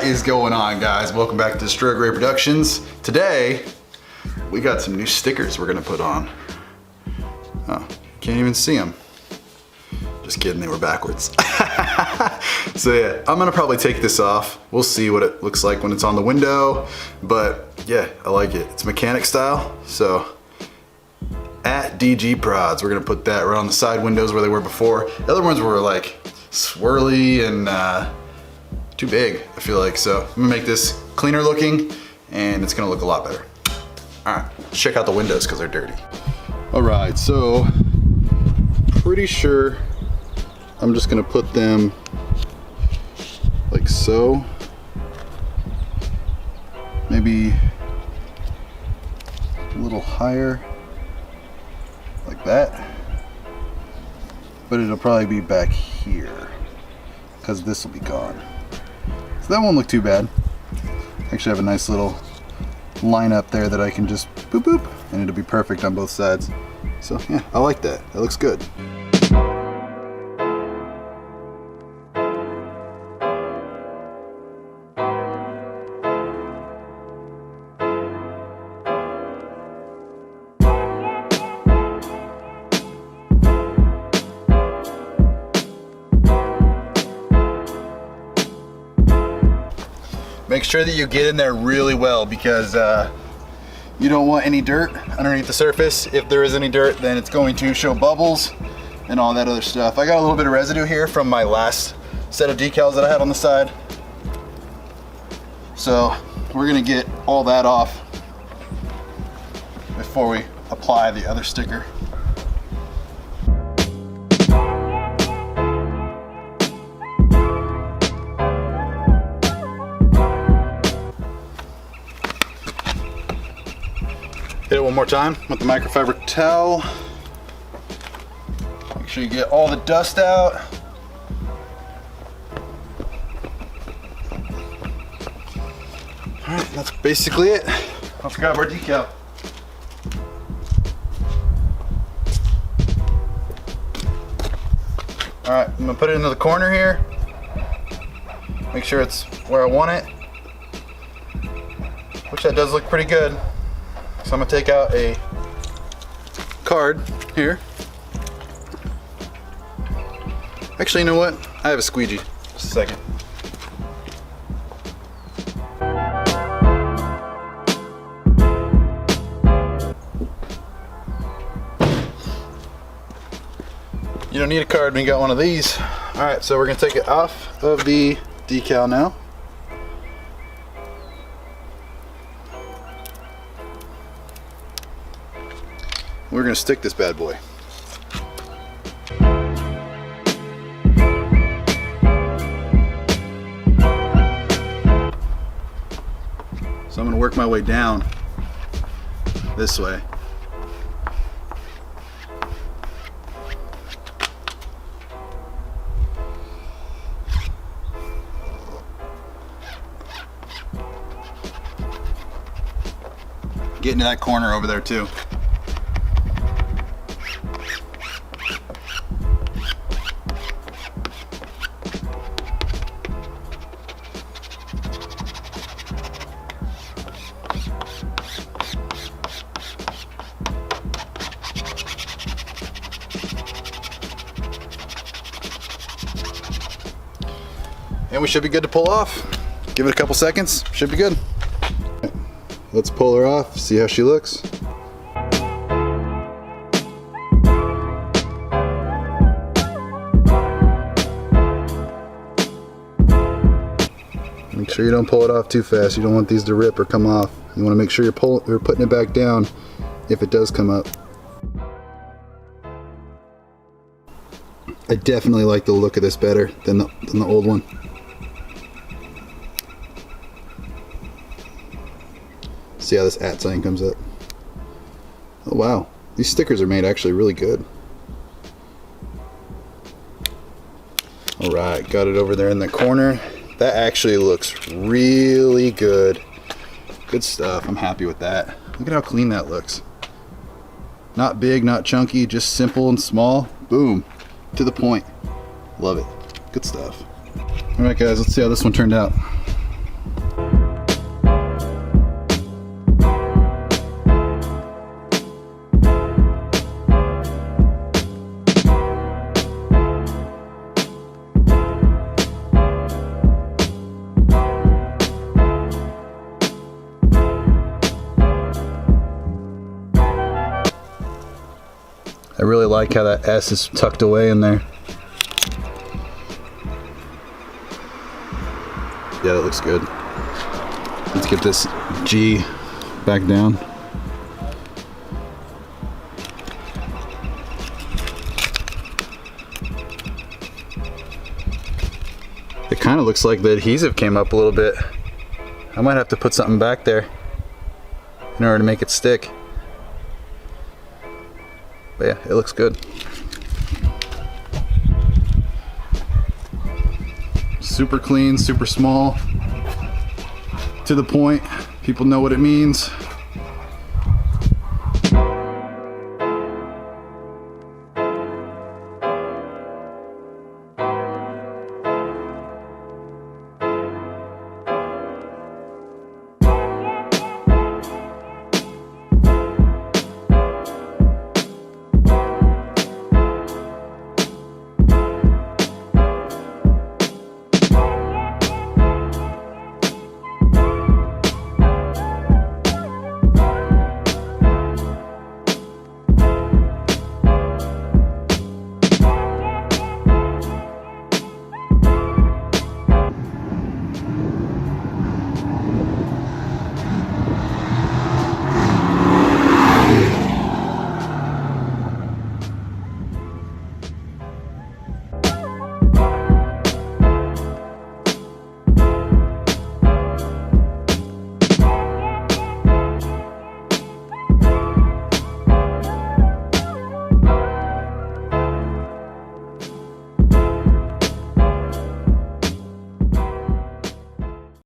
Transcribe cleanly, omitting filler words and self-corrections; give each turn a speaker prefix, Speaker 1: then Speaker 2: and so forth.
Speaker 1: is going on, guys? Welcome back to Stroke Ray Productions. Today we got some new stickers we're gonna put on. Oh, can't even see them. Just kidding, they were backwards. So yeah, I'm gonna probably take this off. We'll see what it looks like when it's on the window, but yeah, I like it. It's mechanic style, so at DG Prods, we're gonna put that right on the side windows where they were before. The other ones were like swirly and too big, I feel like. So I'm gonna make this cleaner looking and it's gonna look a lot better. All right, let's check out the windows because they're dirty. All right, so pretty sure I'm just gonna put them like so. Maybe a little higher, like that. But it'll probably be back here because this will be gone. So that won't look too bad. Actually have a nice little line up there that I can just boop boop and it'll be perfect on both sides. So yeah, I like that. That looks good. Make sure that you get in there really well because you don't want any dirt underneath the surface. If there is any dirt, then it's going to show bubbles and all that other stuff. I got a little bit of residue here from my last set of decals that I had on the side. So we're gonna get all that off before we apply the other sticker. Hit it one more time with the microfiber towel. Make sure you get all the dust out. All right, that's basically it. Let's grab our decal. All right, I'm gonna put it into the corner here. Make sure it's where I want it, which that does look pretty good. So I'm gonna take out a card here. Actually, you know what? I have a squeegee. Just a second. You don't need a card when you got one of these. All right, so we're gonna take it off of the decal now. We're gonna stick this bad boy. So I'm gonna work my way down this way. Get into that corner over there too. And we should be good to pull off. Give it a couple seconds, should be good. Let's pull her off, see how she looks. Make sure you don't pull it off too fast. You don't want these to rip or come off. You want to make sure you're putting it back down if it does come up. I definitely like the look of this better than the old one. See how this @ sign comes up. Oh wow, these stickers are made actually really good. All right, got it over there in the corner. That actually looks really good. Good stuff, I'm happy with that. Look at how clean that looks. Not big, not chunky, just simple and small. Boom, to the point. Love it, good stuff. All right guys, let's see how this one turned out. I really like how that S is tucked away in there. Yeah, that looks good. Let's get this G back down. It kind of looks like the adhesive came up a little bit. I might have to put something back there in order to make it stick. But yeah, it looks good. Super clean, super small, to the point. People know what it means.